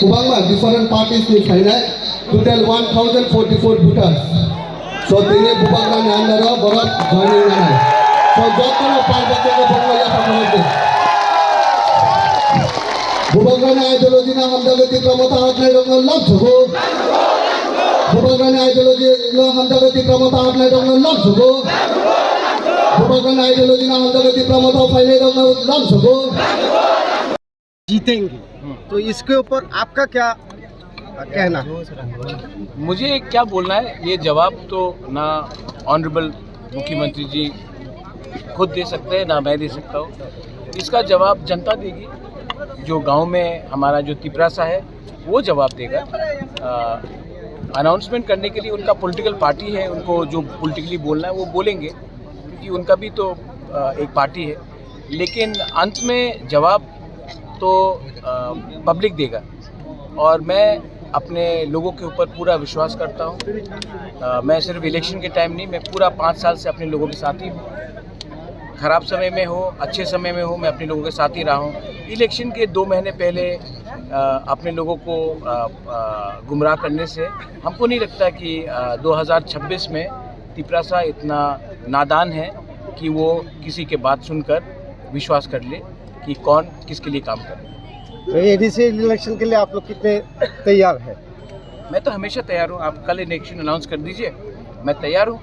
Subangma, different parties will finite, total 1,044 voters. So, tini Bubangma ni andaro borot joining na. So, jotno party ko bongga ya pamote. Bubangma ni ideology na hamdagati pramota atle dong log thugo. Bubangma ni ideology na hamdagati pramota atle dong log thugo. Bubangma ni ideology na hamdagati pramota finite dong log thugo. जीतेंगे तो इसके ऊपर आपका क्या कहना? मुझे क्या बोलना है, ये जवाब तो ना ऑनरेबल मुख्यमंत्री जी खुद दे सकते हैं, ना मैं दे सकता हूँ। इसका जवाब जनता देगी। जो गांव में हमारा जो तिपरासा है वो जवाब देगा। अनाउंसमेंट करने के लिए उनका पॉलिटिकल पार्टी है, उनको जो पॉलिटिकली बोलना है वो बोलेंगे, क्योंकि उनका भी तो एक पार्टी है। लेकिन अंत में जवाब तो पब्लिक देगा, और मैं अपने लोगों के ऊपर पूरा विश्वास करता हूँ। मैं सिर्फ इलेक्शन के टाइम नहीं, मैं पूरा 5 साल से अपने लोगों के साथ ही हूँ। ख़राब समय में हो, अच्छे समय में हो, मैं अपने लोगों के साथ ही रहा हूँ। इलेक्शन के 2 महीने पहले अपने लोगों को गुमराह करने से हमको नहीं लगता कि 2026 में तिपरासा इतना नादान है कि वो किसी के बात सुनकर विश्वास कर ले कि कौन किसके लिए काम कर रहा है। तो एडीसी इलेक्शन के लिए आप लोग कितने तैयार हैं? मैं तो हमेशा तैयार हूँ। आप कल इलेक्शन अनाउंस कर दीजिए, मैं तैयार हूँ।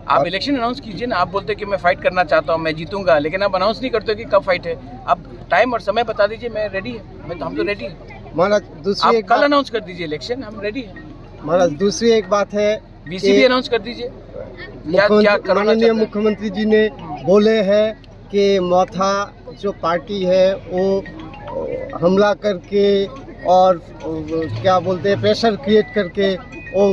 आप इलेक्शन अनाउंस कीजिए ना। आप बोलते कि मैं फाइट करना चाहता हूँ, मैं जीतूंगा, लेकिन आप अनाउंस नहीं करते कि कब फाइट है। आप टाइम और समय बता दीजिए, मैं रेडी है। हम तो रेडी हैं। महाराज दूसरी आप एक कल अनाउंस कर दीजिए इलेक्शन, हम रेडी हैं। महाराज दूसरी एक बात है, बीसीबी अनाउंस कर दीजिए। माननीय मुख्यमंत्री जी ने बोले हैं कि मौथा जो पार्टी है वो हमला करके और क्या बोलते हैं प्रेशर क्रिएट करके वो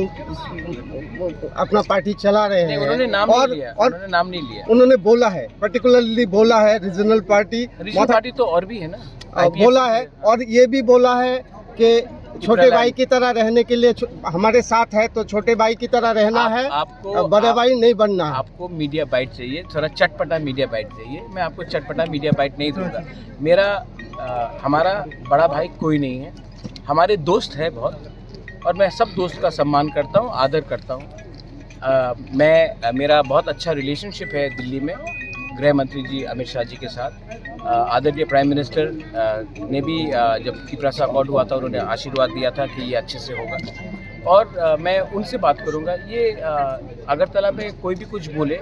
अपना पार्टी चला रहे हैं। उन्होंने नाम नहीं लिया, उन्होंने नाम नहीं लिया। उन्होंने बोला है, पर्टिकुलरली बोला है रीजनल पार्टी तो और भी है ना, बोला है। और ये भी बोला है कि छोटे भाई की तरह रहने के लिए हमारे साथ है, तो छोटे भाई की तरह रहना है, आपको बड़े भाई नहीं बनना है। आपको मीडिया बाइट चाहिए, थोड़ा चटपटा मीडिया बाइट चाहिए। मैं आपको चटपटा मीडिया बाइट नहीं दूंगा। हमारा बड़ा भाई कोई नहीं है, हमारे दोस्त है बहुत, और मैं सब दोस्त का सम्मान करता हूँ, आदर करता हूँ। मेरा बहुत अच्छा रिलेशनशिप है दिल्ली में गृह मंत्री जी अमित शाह जी के साथ। आदरणीय प्राइम मिनिस्टर ने भी जब तिपरासा अकॉर्ड हुआ था, उन्होंने आशीर्वाद दिया था कि ये अच्छे से होगा, और मैं उनसे बात करूंगा। ये अगरतला में कोई भी कुछ बोले,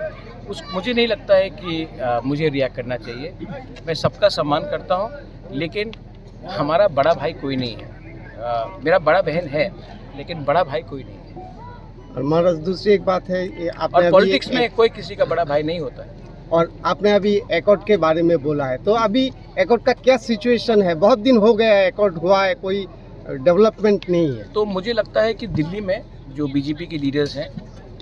मुझे नहीं लगता है कि मुझे रिएक्ट करना चाहिए। मैं सबका सम्मान करता हूं, लेकिन हमारा बड़ा भाई कोई नहीं है। मेरा बड़ा बहन है, लेकिन बड़ा भाई कोई नहीं है। और महाराज दूसरी एक बात है, और पॉलिटिक्स में कोई किसी का बड़ा भाई नहीं होता है। और आपने अभी एकॉर्ड के बारे में बोला है, तो अभी एकॉर्ड का क्या सिचुएशन है? बहुत दिन हो गया है एकॉर्ड हुआ है, कोई डेवलपमेंट नहीं है। तो मुझे लगता है कि दिल्ली में जो बीजेपी के लीडर्स हैं,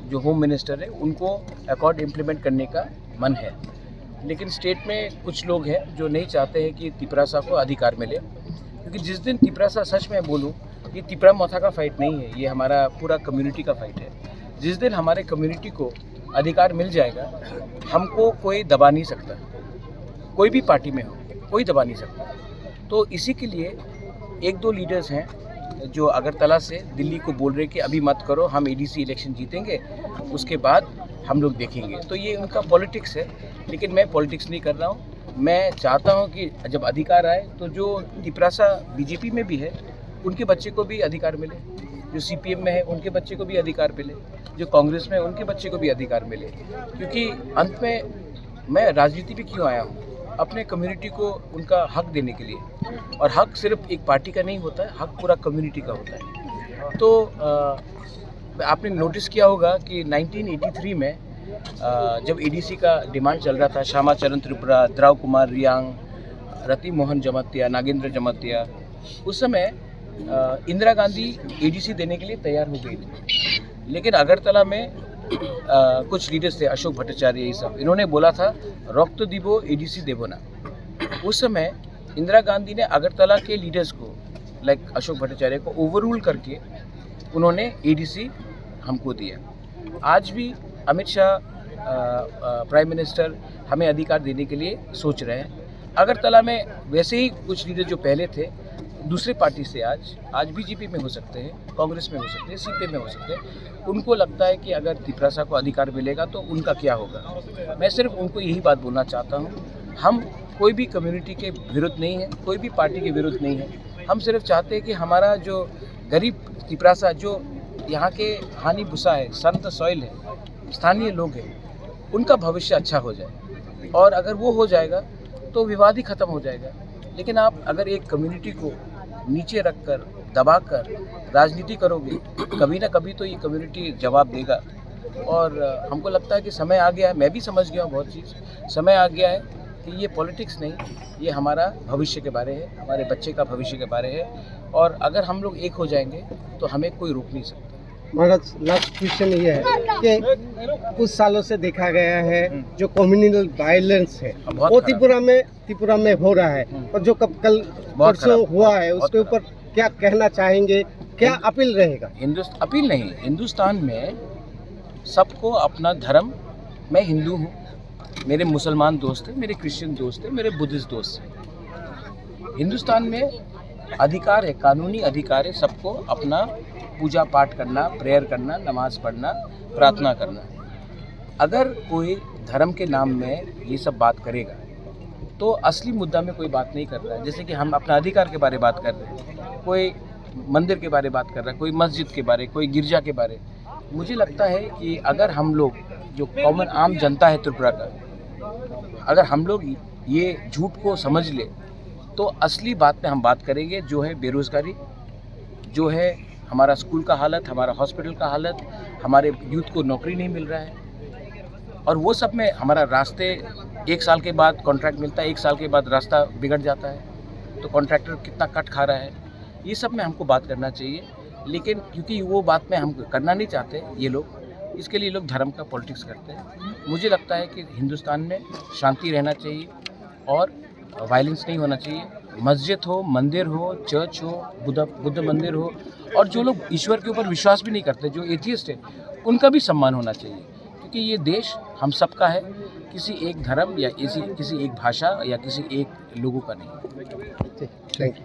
जो होम मिनिस्टर है, उनको एकॉर्ड इम्प्लीमेंट करने का मन है। लेकिन स्टेट में कुछ लोग हैं जो नहीं चाहते हैं कि तिपरासा को अधिकार मिले, क्योंकि जिस दिन तिपरासा, सच में बोलूँ, ये तिपरा मौथा का फाइट नहीं है, ये हमारा पूरा कम्युनिटी का फाइट है। जिस दिन हमारे कम्युनिटी को अधिकार मिल जाएगा, हमको कोई दबा नहीं सकता, कोई भी पार्टी में हो, कोई दबा नहीं सकता। तो इसी के लिए 1-2 लीडर्स हैं जो अगरतला से दिल्ली को बोल रहे कि अभी मत करो, हम एडीसी इलेक्शन जीतेंगे, उसके बाद हम लोग देखेंगे। तो ये उनका पॉलिटिक्स है, लेकिन मैं पॉलिटिक्स नहीं कर रहा हूँ। मैं चाहता हूँ कि जब अधिकार आए तो जो तिपरासा बीजेपी में भी है, उनके बच्चे को भी अधिकार मिले, जो सीपीएम में है उनके बच्चे को भी अधिकार मिले, जो कांग्रेस में है उनके बच्चे को भी अधिकार मिले। क्योंकि अंत में मैं राजनीति पे क्यों आया हूँ? अपने कम्युनिटी को उनका हक देने के लिए। और हक सिर्फ एक पार्टी का नहीं होता है, हक पूरा कम्युनिटी का होता है। तो आपने नोटिस किया होगा कि 1983 में जब एडीसी का डिमांड चल रहा था, श्यामा चरण त्रिपुरा, द्राव कुमार रियांग, रति मोहन जमतिया, नागेंद्र जमतिया, उस समय इंदिरा गांधी एडीसी देने के लिए तैयार हो गई थी। लेकिन अगरतला में कुछ लीडर्स थे, अशोक भट्टाचार्य, ये सब, इन्होंने बोला था रक्त दिबो एडीसी देबो ना। उस समय इंदिरा गांधी ने अगरतला के लीडर्स को, लाइक अशोक भट्टाचार्य को, ओवररूल करके उन्होंने एडीसी हमको दिया। आज भी अमित शाह प्राइम मिनिस्टर हमें अधिकार देने के लिए सोच रहे हैं। अगरतला में वैसे ही कुछ लीडर जो पहले थे दूसरे पार्टी से आज बीजेपी में हो सकते हैं, कांग्रेस में हो सकते हैं, सीपीएम में हो सकते हैं, उनको लगता है कि अगर तिपरासा को अधिकार मिलेगा तो उनका क्या होगा। मैं सिर्फ उनको यही बात बोलना चाहता हूँ, हम कोई भी कम्युनिटी के विरुद्ध नहीं है, कोई भी पार्टी के विरुद्ध नहीं है। हम सिर्फ चाहते हैं कि हमारा जो गरीब तिपरासा, जो यहाँ के हानि भूसा है, संत सॉइल है, स्थानीय लोग हैं, उनका भविष्य अच्छा हो जाए। और अगर वो हो जाएगा तो विवाद ही ख़त्म हो जाएगा। लेकिन आप अगर एक कम्युनिटी को नीचे रखकर, दबाकर राजनीति करोगे, कभी ना कभी तो ये कम्युनिटी जवाब देगा। और हमको लगता है कि समय आ गया है, मैं भी समझ गया हूँ बहुत चीज़, समय आ गया है कि ये पॉलिटिक्स नहीं, ये हमारा भविष्य के बारे है, हमारे बच्चे का भविष्य के बारे है। और अगर हम लोग एक हो जाएंगे तो हमें कोई रोक नहीं सकता। महाराज, लास्ट क्वेश्चन ये है कि कुछ सालों से देखा गया है जो कम्युनल वायलेंस है वो त्रिपुरा में हो रहा है, और जो कल परसों हुआ है उसके ऊपर क्या कहना चाहेंगे, क्या अपील रहेगा? अपील नहीं, हिंदुस्तान में सबको अपना धर्म, मैं हिंदू हूँ, मेरे मुसलमान दोस्त हैं, मेरे क्रिश्चियन दोस्त हैं, मेरे बुद्धिस्ट दोस्त हैं। हिंदुस्तान में अधिकार है, कानूनी अधिकार है सबको अपना पूजा पाठ करना, प्रेयर करना, नमाज पढ़ना, प्रार्थना करना। अगर कोई धर्म के नाम में ये सब बात करेगा तो असली मुद्दा में कोई बात नहीं कर रहा है। जैसे कि हम अपना अधिकार के बारे में बात कर रहे हैं, कोई मंदिर के बारे में बात कर रहा है, कोई मस्जिद के बारे, कोई गिरजा के बारे। मुझे लगता है कि अगर हम लोग, जो कॉमन आम जनता है त्रिपुरा का, अगर हम लोग ये झूठ को समझ ले तो असली बात में हम बात करेंगे, जो है बेरोज़गारी, जो है हमारा स्कूल का हालत, हमारा हॉस्पिटल का हालत, हमारे यूथ को नौकरी नहीं मिल रहा है। और वो सब में हमारा रास्ते 1 साल के बाद कॉन्ट्रैक्ट मिलता है, 1 साल के बाद रास्ता बिगड़ जाता है, तो कॉन्ट्रैक्टर कितना कट खा रहा है। ये सब में हमको बात करना चाहिए, लेकिन क्योंकि वो बात में हम करना नहीं चाहते ये लोग, इसके लिए लोग धर्म का पॉलिटिक्स करते हैं। मुझे लगता है कि हिंदुस्तान में शांति रहना चाहिए और वायलेंस नहीं होना चाहिए। मस्जिद हो, मंदिर हो, चर्च हो, बुद्ध मंदिर हो, और जो लोग ईश्वर के ऊपर विश्वास भी नहीं करते, जो एथियस्ट है, उनका भी सम्मान होना चाहिए, क्योंकि ये देश हम सबका है, किसी एक धर्म या किसी एक भाषा या किसी एक लोगों का नहीं। Thank you.